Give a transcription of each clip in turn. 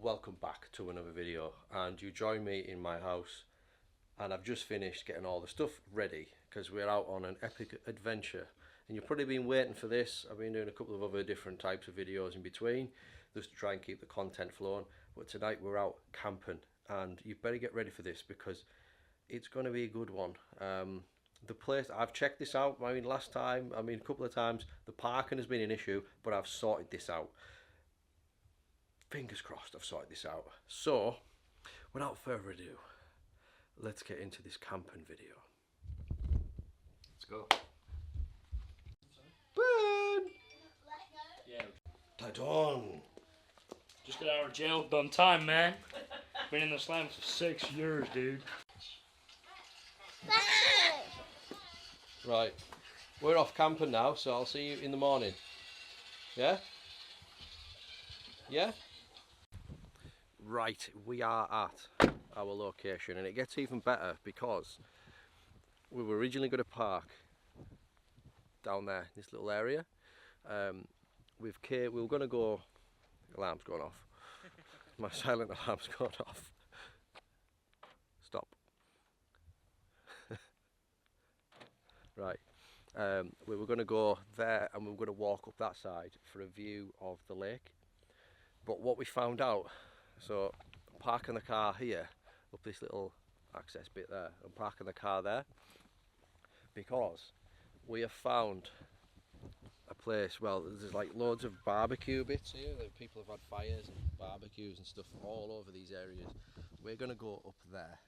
welcome back to another video, and you join me in my house, and I've just finished getting all the stuff ready because we're out on an epic adventure. And you've probably been waiting for this. I've been doing a couple of other different types of videos in between just to try and keep the content flowing, but tonight we're out camping, and you better get ready for this because it's going to be a good one. The place, I've checked this out, a couple of times, the parking has been an issue, but I've sorted this out. Fingers crossed I've sorted this out. So, without further ado, let's get into this camping video. Let's go. Burn! Yeah. Ta-don! Just got out of jail, done time, man. Been in the slam for 6 years, dude. Right, we're off camping now, so I'll see you in the morning. Yeah? Yeah? Right, we are at our location, and it gets even better because we were originally going to park down there, in this little area. We were going to go, alarm's going off. My silent alarm's gone off. Stop. Right, we were going to go there and we were going to walk up that side for a view of the lake. But what we found out, so parking the car here, up this little access bit there, and parking the car there, because we have found a place, well, there's like loads of barbecue bits here, like people have had fires and barbecues and stuff all over these areas. We're going to go up there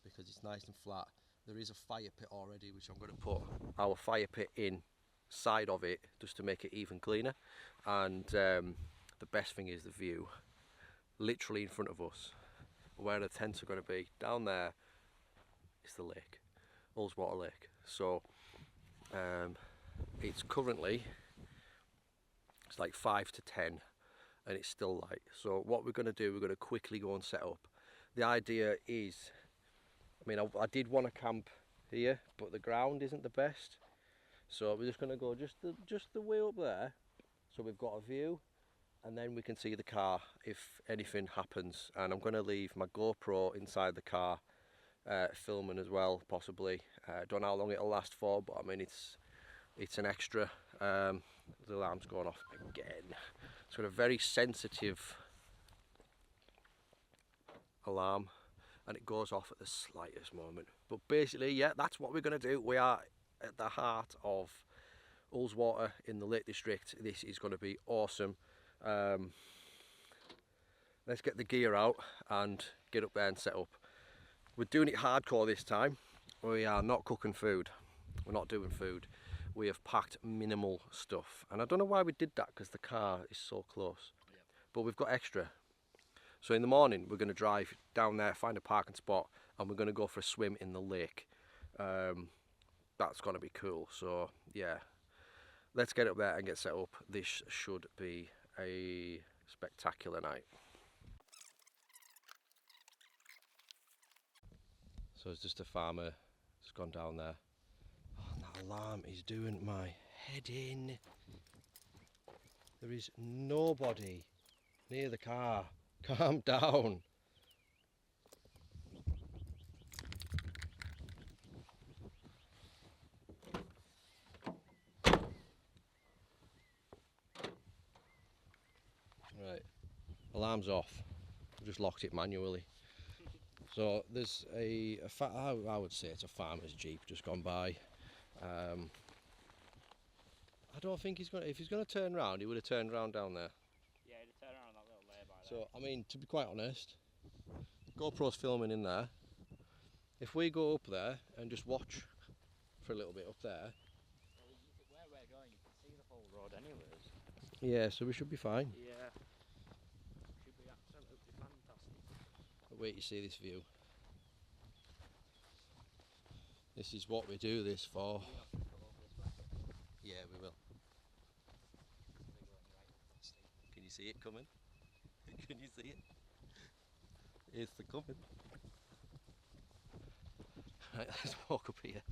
because it's nice and flat. There is a fire pit already, which I'm going to put our fire pit inside of it just to make it even cleaner. And the best thing is the view, literally in front of us, where the tents are going to be. Down there is the lake, Ullswater Lake. So it's currently, it's like 5 to 10 and it's still light. So what we're going to do, we're going to quickly go and set up. The idea is, I did want to camp here, but the ground isn't the best. So we're just going to go just the way up there, so we've got a view, and then we can see the car if anything happens. And I'm going to leave my GoPro inside the car, filming as well, possibly. Don't know how long it'll last for, but it's an extra. The alarm's going off again. It's got a very sensitive alarm, and it goes off at the slightest moment. But basically, yeah, that's what we're going to do. We are at the heart of Ullswater in the Lake District. This is going to be awesome. Let's get the gear out and get up there and set up. We're doing it hardcore this time. We are not cooking food. We're not doing food. We have packed minimal stuff. And I don't know why we did that, because the car is so close. Yep. But we've got extra. So in the morning, we're going to drive down there, find a parking spot, and we're going to go for a swim in the lake. That's going to be cool. So yeah, let's get up there and get set up. This should be a spectacular night. So it's just a farmer that's gone down there. Oh, that alarm is doing my head in. There is nobody near the car. Calm down. Right, alarm's off. I just locked it manually. So there's I would say it's a farmer's jeep just gone by. I don't think if he's going to turn around, he would have turned around down there. Yeah, he'd have turned around that little lay-by there. So, to be quite honest, GoPro's filming in there. If we go up there and just watch for a little bit up there. Well, where we're going, you can see the whole road anyways. Yeah, so we should be fine. Yeah. Should be absolutely fantastic. But wait, you see this view. This is what we do this for. Yeah, we will. Can you see it coming? Can you see it? It's the coming. Right, let's walk up here.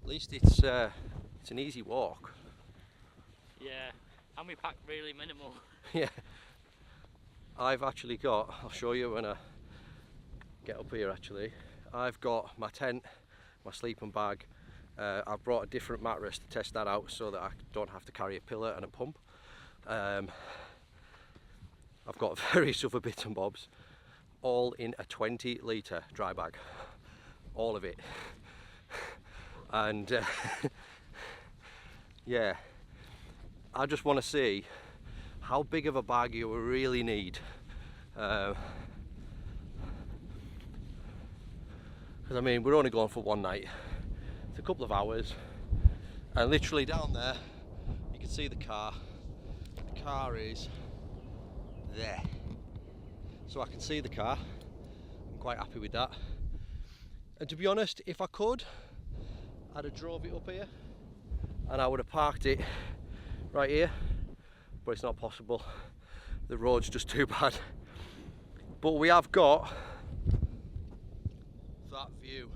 At least it's an easy walk. Yeah, and we pack really minimal. Yeah. I've actually got, I'll show you when I get up here actually. I've got my tent, my sleeping bag. I've brought a different mattress to test that out so that I don't have to carry a pillow and a pump. I've got various other bits and bobs, all in a 20 litre dry bag. All of it. And yeah, I just want to see how big of a bag you really need. Because I mean, we're only going for one night. It's a couple of hours, and literally down there you can see the car. The car is there, so I can see the car. I'm quite happy with that. And to be honest, if I could, I'd have drove it up here and I would have parked it right here, but it's not possible. The road's just too bad. But we have got that view.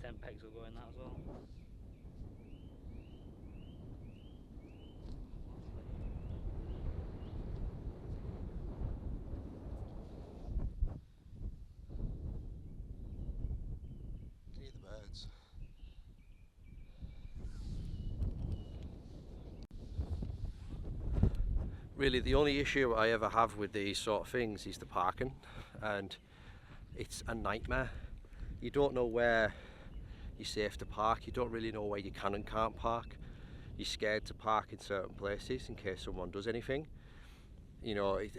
Ten pegs will go in that as well. Can hear the birds. Really, the only issue I ever have with these sort of things is the parking, and it's a nightmare. You don't know where you're safe to park, you don't really know where you can and can't park. You're scared to park in certain places in case someone does anything. You know, you're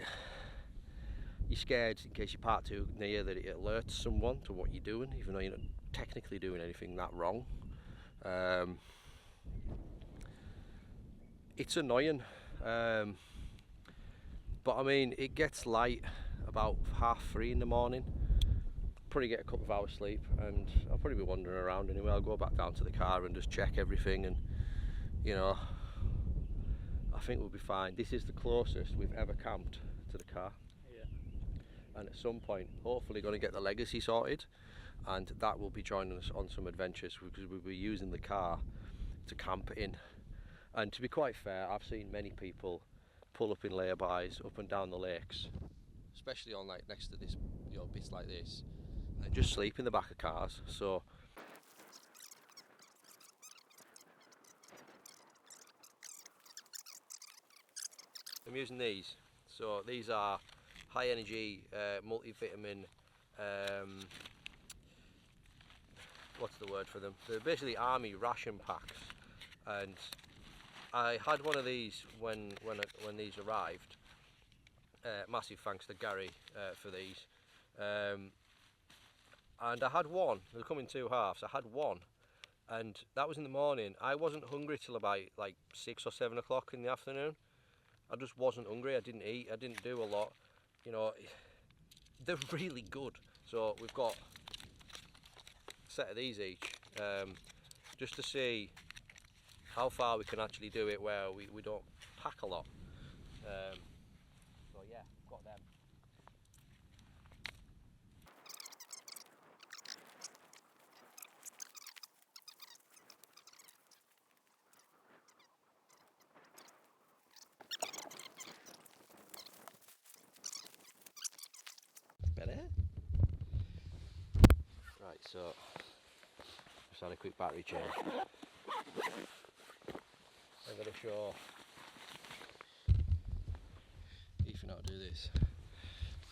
scared in case you park too near that it alerts someone to what you're doing, even though you're not technically doing anything that wrong. It's annoying. But I mean, it gets light about 3:30 in the morning. Probably get a couple of hours sleep, and I'll probably be wandering around anyway. I'll go back down to the car and just check everything, and you know, I think we'll be fine. This is the closest we've ever camped to the car. Yeah. And at some point, hopefully going to get the legacy sorted, and that will be joining us on some adventures, because we'll be using the car to camp in. And to be quite fair, I've seen many people pull up in laybys up and down the lakes, especially on like next to this, you know, bits like this, and just sleep in the back of cars. So I'm using these. So these are high energy multivitamin, what's the word for them? They're basically army ration packs, and I had one of these when these arrived. Massive thanks to Gary for these. And I had one. They come in two halves. I had one, and that was in the morning. I wasn't hungry till about like 6 or 7 o'clock in the afternoon. I just wasn't hungry. I didn't eat. I didn't do a lot. You know, they're really good. So we've got a set of these each, just to see how far we can actually do it where we don't pack a lot. So yeah, got them. Better? Right, so just had a quick battery change. I'm going to show Ethan how to do this,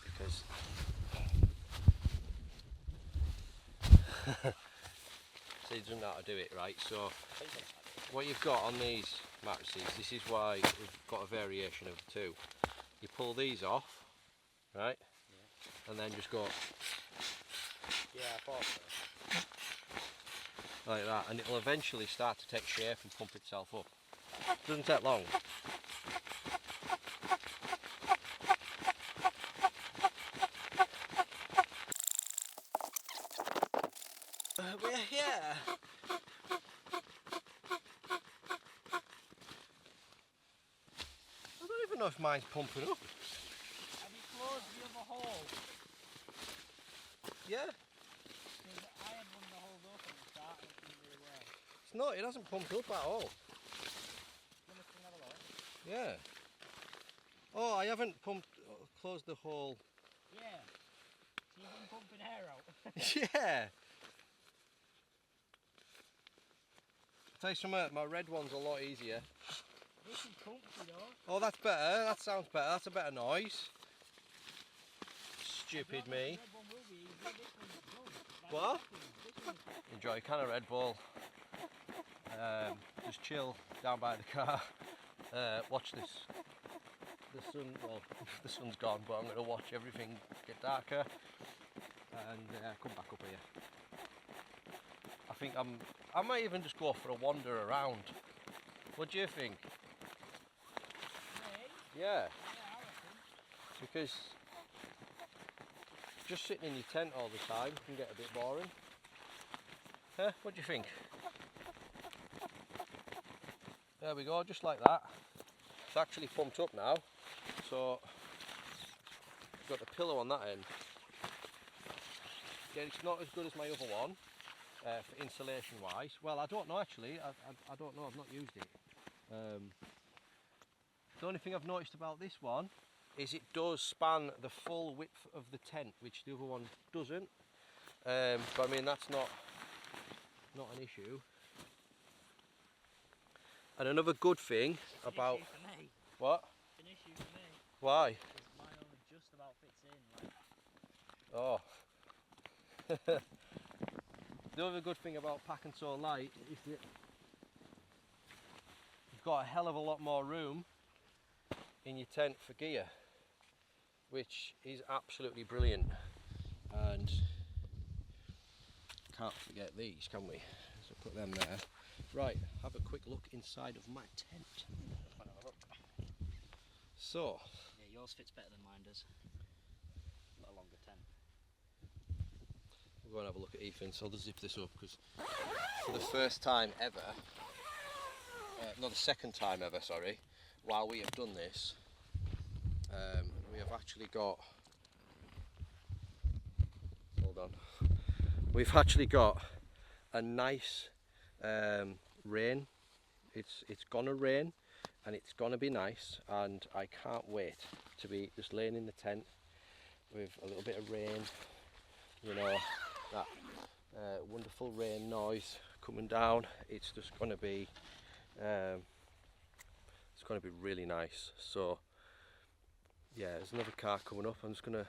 because so he doesn't know how to do it, right? So what you've got on these mattresses, this is why we've got a variation of the two. You pull these off, right? Yeah. And then just go. Yeah, I thought so. Like that, and it'll eventually start to take shape and pump itself up. Doesn't take long. Yeah. I don't even know if mine's pumping up. close the other hole? Yeah. Because I had one of the holes open at the start and it didn't really work. It's not, it hasn't pumped up at all. Let me have a look. Yeah. Oh, I haven't closed the hole. Yeah. So you've been pumping air out. Yeah. I'll tell you something, my red one's a lot easier. This is comfy though. Oh, that's better. That sounds better. That's a better noise. Stupid me. The red one will be easier. This one's done. Like What? This one's Enjoy a can of Red Bull. Just chill down by the car. Watch this. The sun, well, the sun's gone, but I'm going to watch everything get darker and come back up here. I think I might even just go for a wander around. What do you think? Yeah. Yeah, I reckon. Because just sitting in your tent all the time can get a bit boring. Huh? What do you think? There we go, just like that. It's actually pumped up now. So, got the pillow on that end. Yeah, it's not as good as my other one for insulation wise. Well, I don't know actually. I don't know. I've not used it. The only thing I've noticed about this one is it does span the full width of the tent, which the other one doesn't. But I mean that's not an issue. And another good thing about Issue for me. what? It's an issue for me. Why? Because mine only just about fits in. Like. Oh. The other good thing about packing so light is that you've got a hell of a lot more room in your tent for gear, which is absolutely brilliant. And can't forget these, can we? So put them there. Right, have a quick look inside of my tent. Let's have a look. So, Yeah, yours fits better than mine does. Got a longer tent. we'll go and have a look at Ethan's. So I'll just zip this up because for the first time ever, no, the second time ever, sorry, while we have done this, we have actually got, hold on, we've actually got a nice rain. It's gonna rain and it's gonna be nice, and I can't wait to be just laying in the tent with a little bit of rain, you know, that wonderful rain noise coming down. It's just gonna be really nice. So yeah, there's another car coming up. I'm just gonna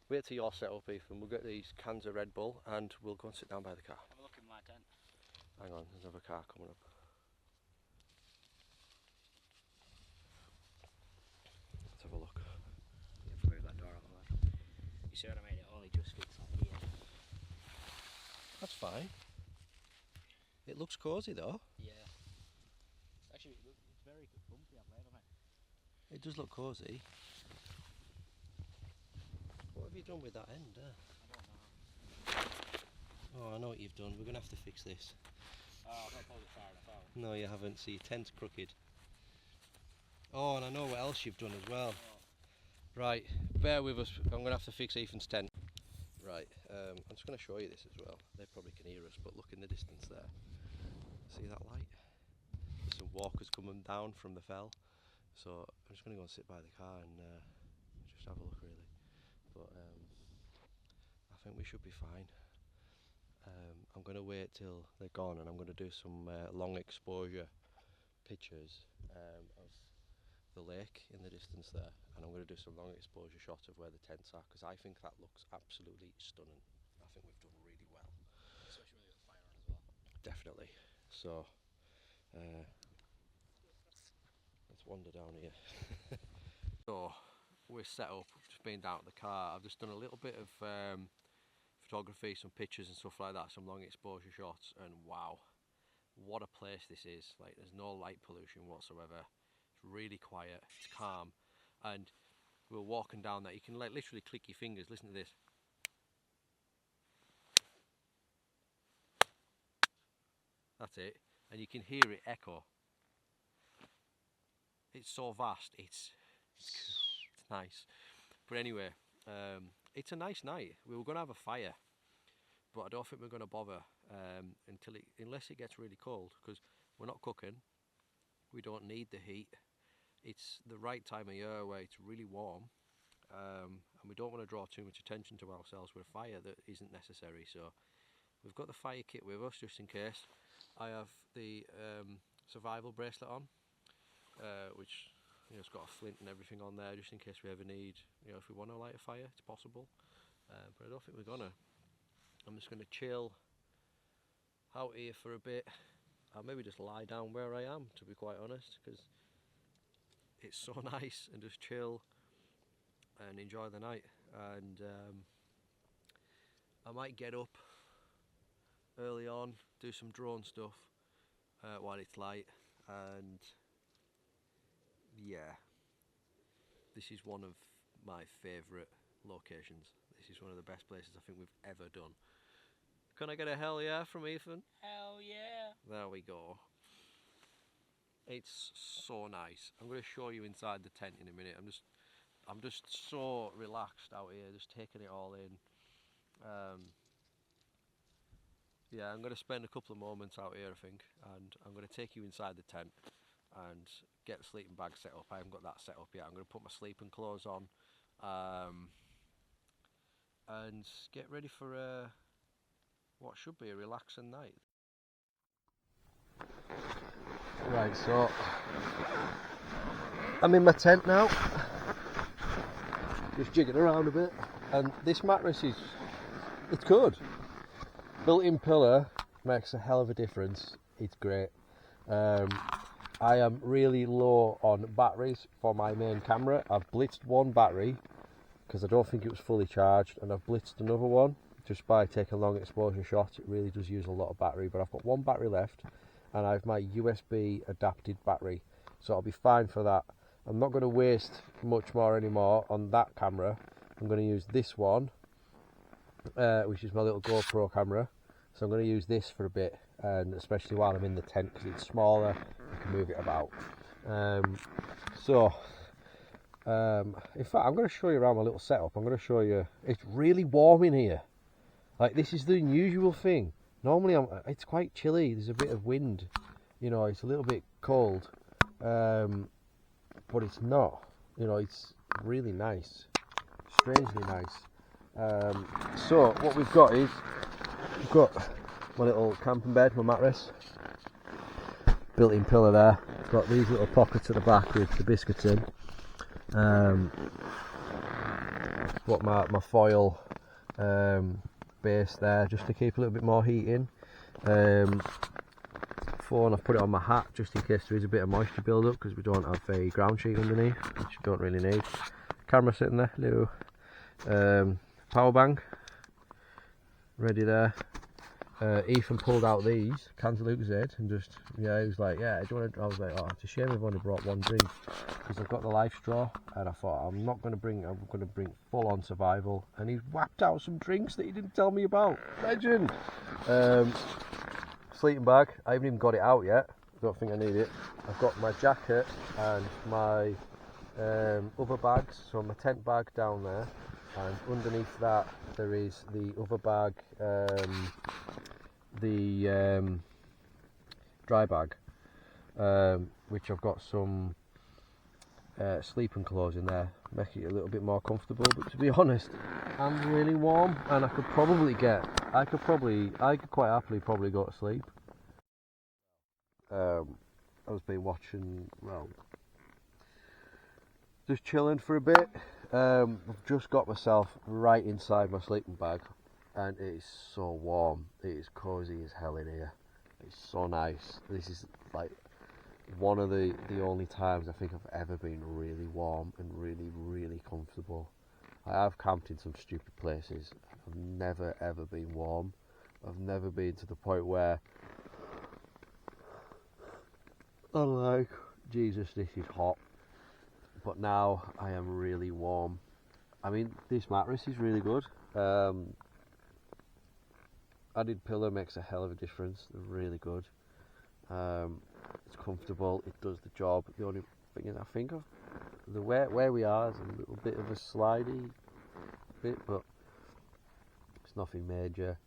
wait till you're set up, Ethan. We'll get these cans of Red Bull and we'll go and sit down by the car. Have a look in my tent. Hang on, there's another car coming up. Let's have a look. You have to move that door out of the way. You see what I made? It only just fits like here. That's fine. It looks cosy though. Yeah. Actually, it's very good comfy I've laid on it. It does look cosy. What have you done with that end there? I don't know. Oh, I know what you've done. We're going to have to fix this. Oh, I've not pulled it far enough out. No, you haven't. See, your tent's crooked. Oh, and I know what else you've done as well. Oh. Right, bear with us. I'm going to have to fix Ethan's tent. Right, I'm just going to show you this as well. They probably can hear us, but look in the distance there. See that light? There's some walkers coming down from the fell. So I'm just going to go and sit by the car and just have a look really. But I think we should be fine. I'm going to wait till they're gone and I'm going to do some long exposure pictures of the lake in the distance there, and I'm going to do some long exposure shots of where the tents are, because I think that looks absolutely stunning. I think we've done really well. Especially when you've got the fire on as well. Definitely. So let's wander down here. So we're set up, just been down to the car. I've just done a little bit of photography, some pictures and stuff like that, some long exposure shots, and wow, what a place this is. Like, there's no light pollution whatsoever. It's really quiet, it's calm, and we're walking down there. You can like literally click your fingers. Listen to this. That's it, and you can hear it echo. It's so vast. It's nice. But anyway, it's a nice night. We were going to have a fire, but I don't think we're going to bother unless it gets really cold, because we're not cooking. We don't need the heat. It's the right time of year where it's really warm, and we don't want to draw too much attention to ourselves with a fire that isn't necessary. So we've got the fire kit with us just in case. I have the survival bracelet on, which, you know, it's got a flint and everything on there just in case we ever need, you know, if we want to light a fire, it's possible. But I don't think we're gonna. I'm just gonna chill out here for a bit. I'll maybe just lie down where I am, to be quite honest, because it's so nice, and just chill and enjoy the night. And I might get up early on, do some drone stuff while it's light, and yeah, this is one of my favourite locations. This is one of the best places I think we've ever done. Can I get a hell yeah from Ethan? Hell yeah. There we go. It's so nice. I'm going to show you inside the tent in a minute. I'm just so relaxed out here, just taking it all in. Yeah, I'm going to spend a couple of moments out here, I think, and I'm going to take you inside the tent and get the sleeping bag set up. I haven't got that set up yet. I'm going to put my sleeping clothes on and get ready for what should be a relaxing night. Right, so I'm in my tent now, just jigging around a bit, and this mattress it's good. Built-in pillow makes a hell of a difference. It's great. I am really low on batteries for my main camera. I've blitzed one battery because I don't think it was fully charged, and I've blitzed another one just by taking long exposure shots. It really does use a lot of battery, but I've got one battery left, and I have my USB adapted battery, so I'll be fine for that. I'm not going to waste much more anymore on that camera. I'm going to use this one, which is my little GoPro camera. So I'm going to use this for a bit, and especially while I'm in the tent, because it's smaller, I can move it about. In fact, I'm going to show you around my little setup. I'm going to show you, it's really warm in here. Like, this is the unusual thing. Normally it's quite chilly, there's a bit of wind, you know, it's a little bit cold, but it's not, you know, it's really nice, strangely nice. So what we've got is, we've got my little camping bed, my mattress, built-in pillow there. I've got these little pockets at the back with the biscuits in. Got my foil base there just to keep a little bit more heat in. Phone, I've put it on my hat just in case there is a bit of moisture build up, because we don't have a ground sheet underneath, which you don't really need. Camera sitting there, hello. Power bank ready there. Ethan pulled out these cans of Lucozade and just, yeah, he was like, yeah, do you want to, I was like, oh, it's a shame I've only brought one drink, because I've got the life straw, and I thought, I'm going to bring full on survival, and he's whacked out some drinks that he didn't tell me about. Legend. Sleeping bag, I haven't even got it out yet, I don't think I need it. I've got my jacket and my other bags, so my tent bag down there, and underneath that there is the other bag, the dry bag, which I've got some sleeping clothes in there, make it a little bit more comfortable. But to be honest, I'm really warm, and I could quite happily probably go to sleep. I've been watching, well, just chilling for a bit. I've just got myself right inside my sleeping bag, and it is so warm. It is cosy as hell in here. It's so nice. This is like one of the only times I think I've ever been really warm and really comfortable. I have camped in some stupid places. I've never ever been warm. I've never been to the point where I'm like, Jesus, this is hot. But now I am really warm. I mean, this mattress is really good. Added pillow makes a hell of a difference. They're really good. It's comfortable. It does the job. The only thing is, I think the where we are is a little bit of a slidey bit, but it's nothing major.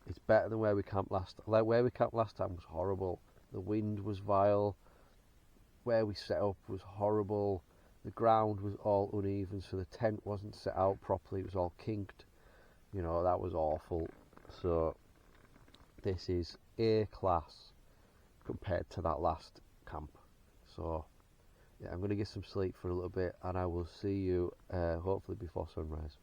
It's better than where we camped last. Like where we camped last time was horrible. The wind was vile. Where we set up was horrible. The ground was all uneven, so the tent wasn't set out properly. It was all kinked. You know, that was awful. So this is A class compared to that last camp. So yeah, I'm going to get some sleep for a little bit, and I will see you hopefully before sunrise.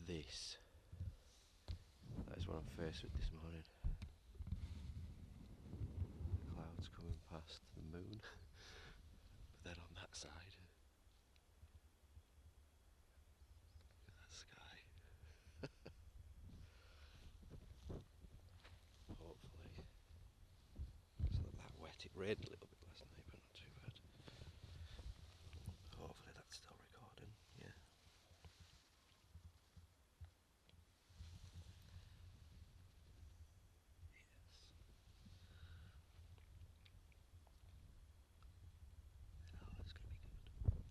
This. That is what I'm faced with this morning. Clouds coming past the moon, but then on that side, look at that sky. Hopefully, it's not that wet. It rained a little bit last night, but not too bad. Hopefully that's still recording. Yeah. Oh, that's going to be good.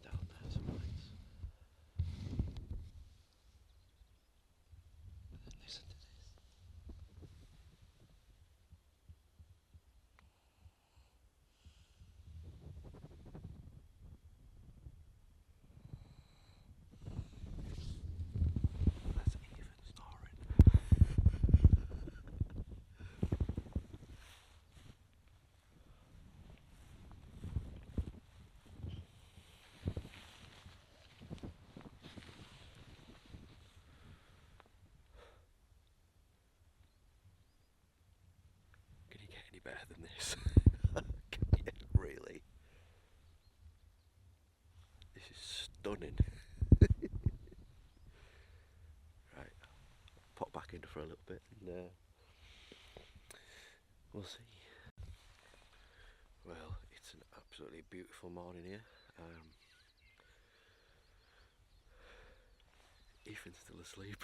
Down there some lights. And then listen to this. That's even snoring. Can you get any better than this? Can you really? This is stunning. Right, pop back in for a little bit and we'll see. Well, it's an absolutely beautiful morning here. Ethan's still asleep.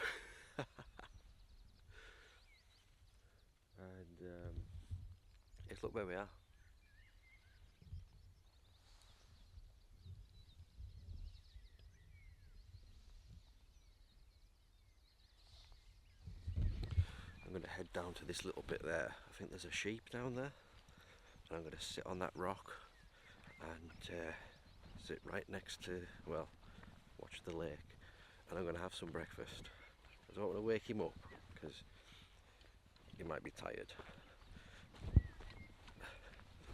And let's look where we are. I'm going to head down to this little bit there. I think there's a sheep down there. So I'm going to sit on that rock and sit right next to, well, watch the lake. And I'm going to have some breakfast. I don't want to wake him up because he might be tired.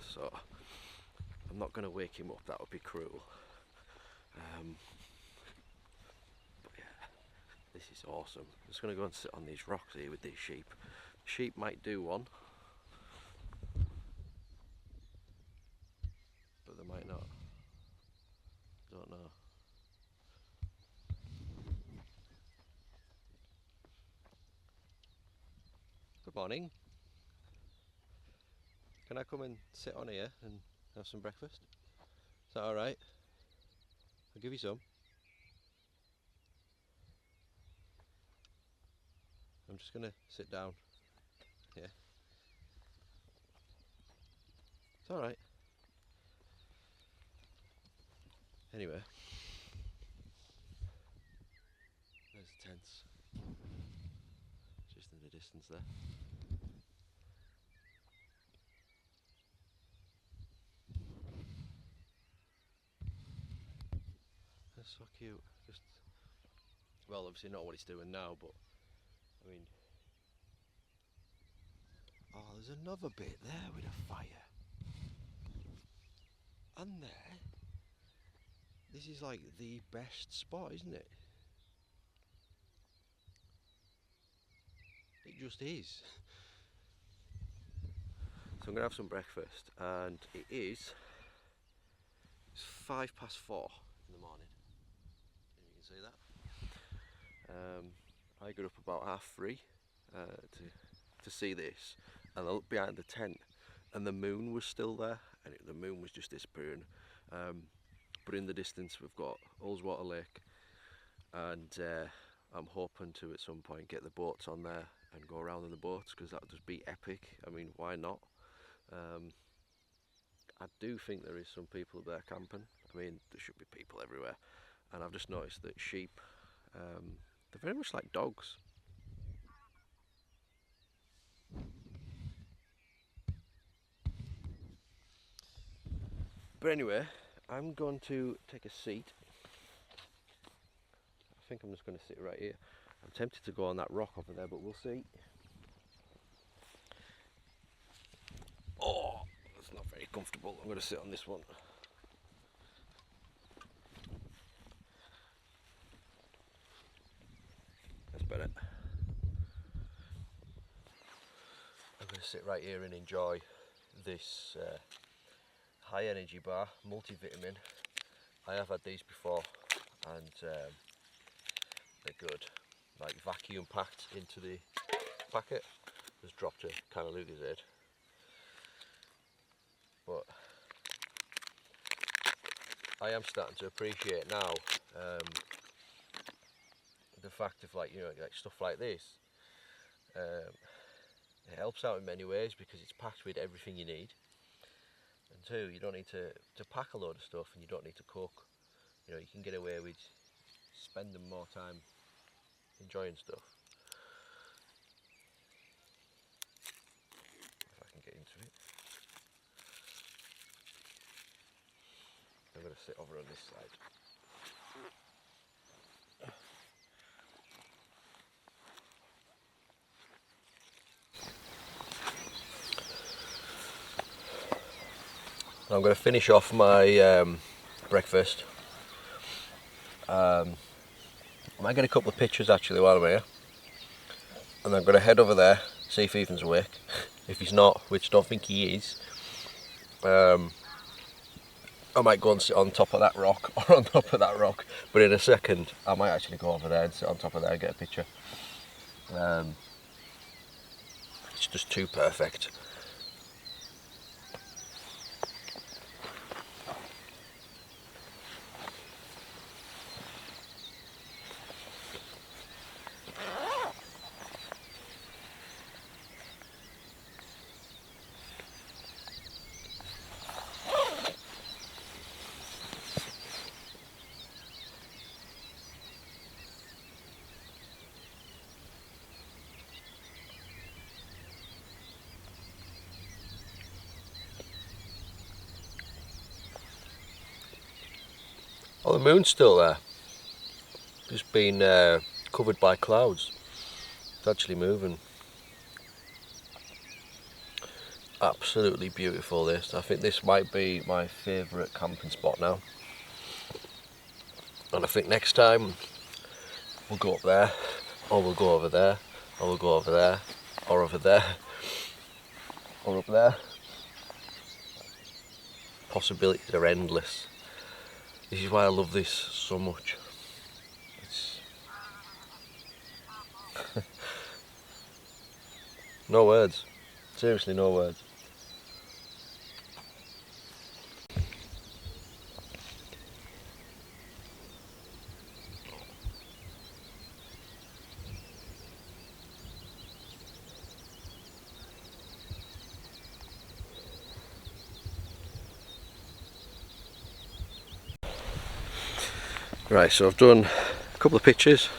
So I'm not going to wake him up, that would be cruel. But yeah, this is awesome. I'm just going to go and sit on these rocks here with these sheep. Sheep might do one, but they might not. Don't know. Good morning. Can I come and sit on here and have some breakfast? Is that alright? I'll give you some. I'm just gonna sit down. Yeah. It's alright. Anyway. There's the tents. in the distance there. That's so cute. Just, well, obviously not what it's doing now, but I mean, oh, there's another bit there with a fire. And there, this is like the best spot, isn't it? It just is. So I'm gonna have some breakfast, and it's 4:05 in the morning. You can see that. I got up about 3:30 to see this, and I looked behind the tent, and the moon was still there, and the moon was just disappearing. But in the distance, we've got Ullswater Lake, and I'm hoping to at some point get the boats on there and go around in the boats, because that would just be epic. I mean, why not? I do think there is some people up there camping. I mean, there should be people everywhere, and I've just noticed that sheep, they're very much like dogs. But anyway, I'm going to take a seat. I think I'm just going to sit right here. I'm tempted to go on that rock over there, but we'll see. Oh, that's not very comfortable. I'm going to sit on this one. That's better. I'm going to sit right here and enjoy this high energy bar, multivitamin. I have had these before, and they're good. Like vacuum packed into the packet. Just dropped a can of Lucozade. But I am starting to appreciate now the fact of, like, you know, like stuff like this. It helps out in many ways because it's packed with everything you need. And two, you don't need to pack a load of stuff, and you don't need to cook. You know, you can get away with spending more time enjoying stuff. If I can get into it. I'm going to sit over on this side. I'm going to finish off my breakfast. I might get a couple of pictures actually while I'm here, and I'm going to head over there, see if Ethan's awake. If he's not, which I don't think he is, I might go and sit on top of that rock, or on top of that rock, but in a second I might actually go over there and sit on top of there and get a picture. It's just too perfect. Oh, the moon's still there. Just been covered by clouds. It's actually moving. Absolutely beautiful this. I think this might be my favourite camping spot now. And I think next time we'll go up there, or we'll go over there, or we'll go over there, or over there, or up there. Possibilities are endless. This is why I love this so much. It's no words. Seriously, no words. Right, so I've done a couple of pictures.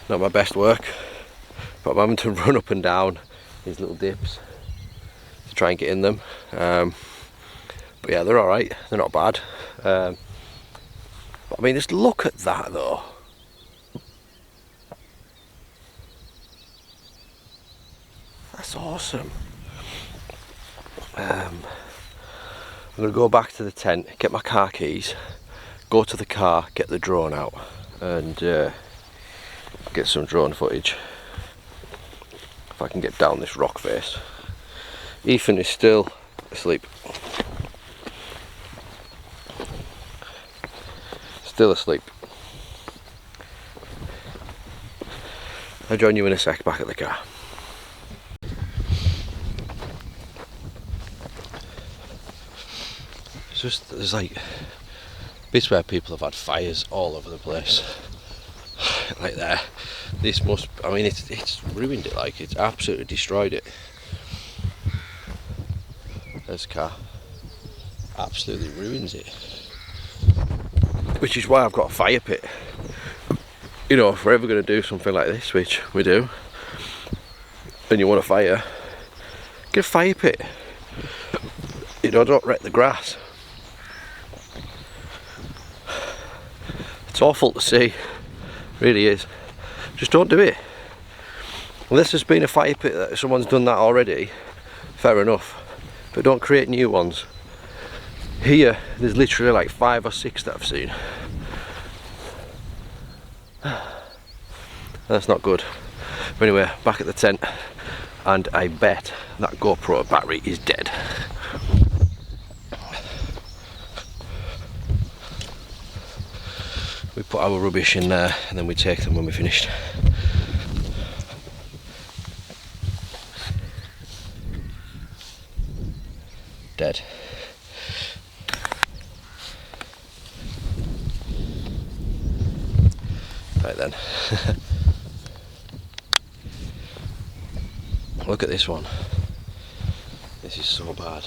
Not my best work, but I'm having to run up and down these little dips to try and get in them. But yeah, they're alright, they're not bad. But I mean, just look at that though. That's awesome. I'm going to go back to the tent, get my car keys, go to the car, get the drone out and get some drone footage. If I can get down this rock face. Ethan is still asleep. Still asleep. I'll join you in a sec back at the car. It's just, there's like bits where people have had fires all over the place. Like there. This must, I mean, it's ruined it, like it's absolutely destroyed it. There's a car. Absolutely ruins it. Which is why I've got a fire pit. You know, if we're ever going to do something like this, which we do, and you want a fire, get a fire pit. You know, don't wreck the grass. It's awful to see, really is. Just don't do it. Unless there's been a fire pit that someone's done that already, fair enough. But don't create new ones. Here, there's literally like 5 or 6 that I've seen. That's not good. But anyway, back at the tent, and I bet that GoPro battery is dead. We put our rubbish in there and then we take them when we're finished. Dead. Right then. Look at this one. This is so bad.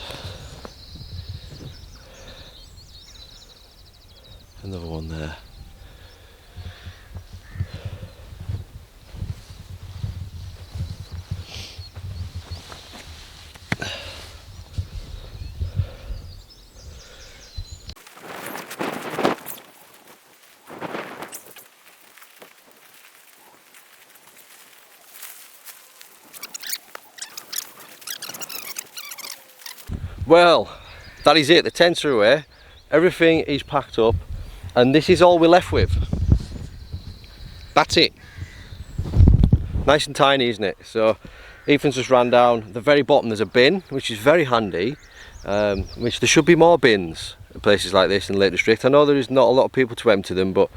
Another one there. Well, that is it. The tents are away, everything is packed up, and this is all we're left with. That's it. Nice and tiny, isn't it? So Ethan's just ran down. At the very bottom there's a bin, which is very handy, which there should be more bins at places like this in Lake District. I know there is not a lot of people to empty them, but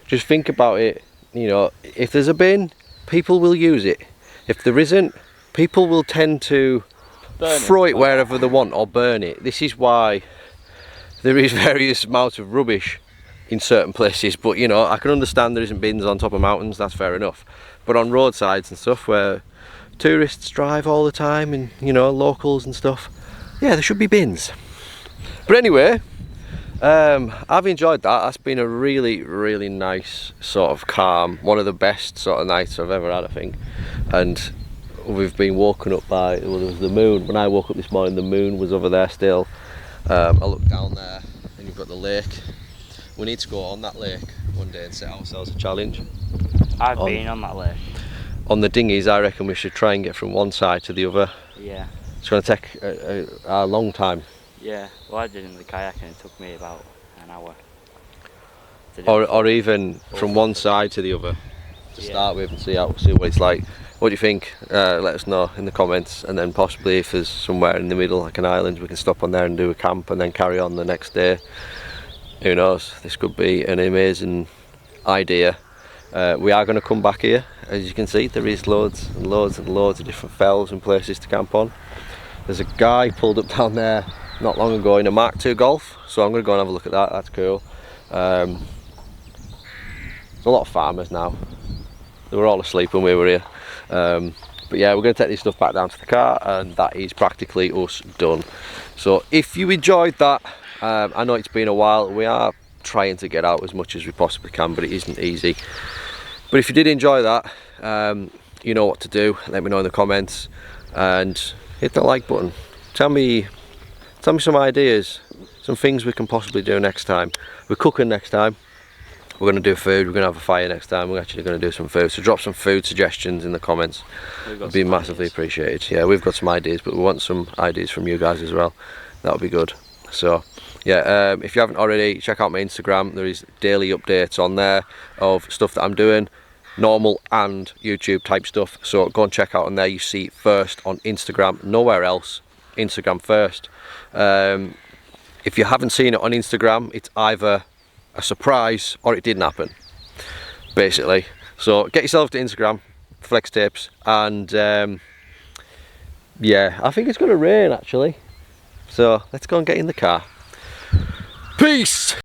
just think about it. You know, if there's a bin, people will use it. If there isn't, people will tend to throw it wherever they want or burn it. This is why there is various amounts of rubbish in certain places, but you know, I can understand there isn't bins on top of mountains, that's fair enough. But on roadsides and stuff where tourists drive all the time and you know, locals and stuff, yeah, there should be bins. But anyway, I've enjoyed that. That's been a really, really nice sort of calm, one of the best sort of nights I've ever had, I think. And we've been woken up by, well, there was the moon. When I woke up this morning, the moon was over there still. I looked down there and you've got the lake. We need to go on that lake one day and set ourselves a challenge. I've been on that lake. On the dinghies, I reckon we should try and get from one side to the other. Yeah. It's going to take a long time. Yeah, well I did in the kayak and it took me about an hour. Or even from one side to the other to start with and see what it's like. What do you think? Let us know in the comments, and then possibly if there's somewhere in the middle like an island we can stop on there and do a camp and then carry on the next day. Who knows, this could be an amazing idea. We are going to come back here. As you can see, there is loads and loads and loads of different fells and places to camp on. There's a guy pulled up down there not long ago in a Mark II Golf, so I'm going to go and have a look at that. That's cool. There's a lot of farmers now. They were all asleep when we were here. But yeah, we're going to take this stuff back down to the car, and that is practically us done. So if you enjoyed that, I know it's been a while. We are trying to get out as much as we possibly can, but it isn't easy. But if you did enjoy that, you know what to do. Let me know in the comments and hit that like button. Tell me some ideas, some things we can possibly do next time. We're cooking next time. We're going to do food. We're going to have a fire next time. We're actually going to do some food. So drop some food suggestions in the comments. It'd be massively appreciated. Yeah, we've got some ideas, but we want some ideas from you guys as well. That would be good. So yeah, if you haven't already, check out my Instagram. There is daily updates on there of stuff that I'm doing, normal and YouTube type stuff. So go and check out on there. You see it first on Instagram, nowhere else. Instagram first. If you haven't seen it on Instagram, it's either a surprise or it didn't happen, basically. So get yourself to Instagram, TheFlexTapes, and yeah, I think it's going to rain actually. So let's go and get in the car. Peace!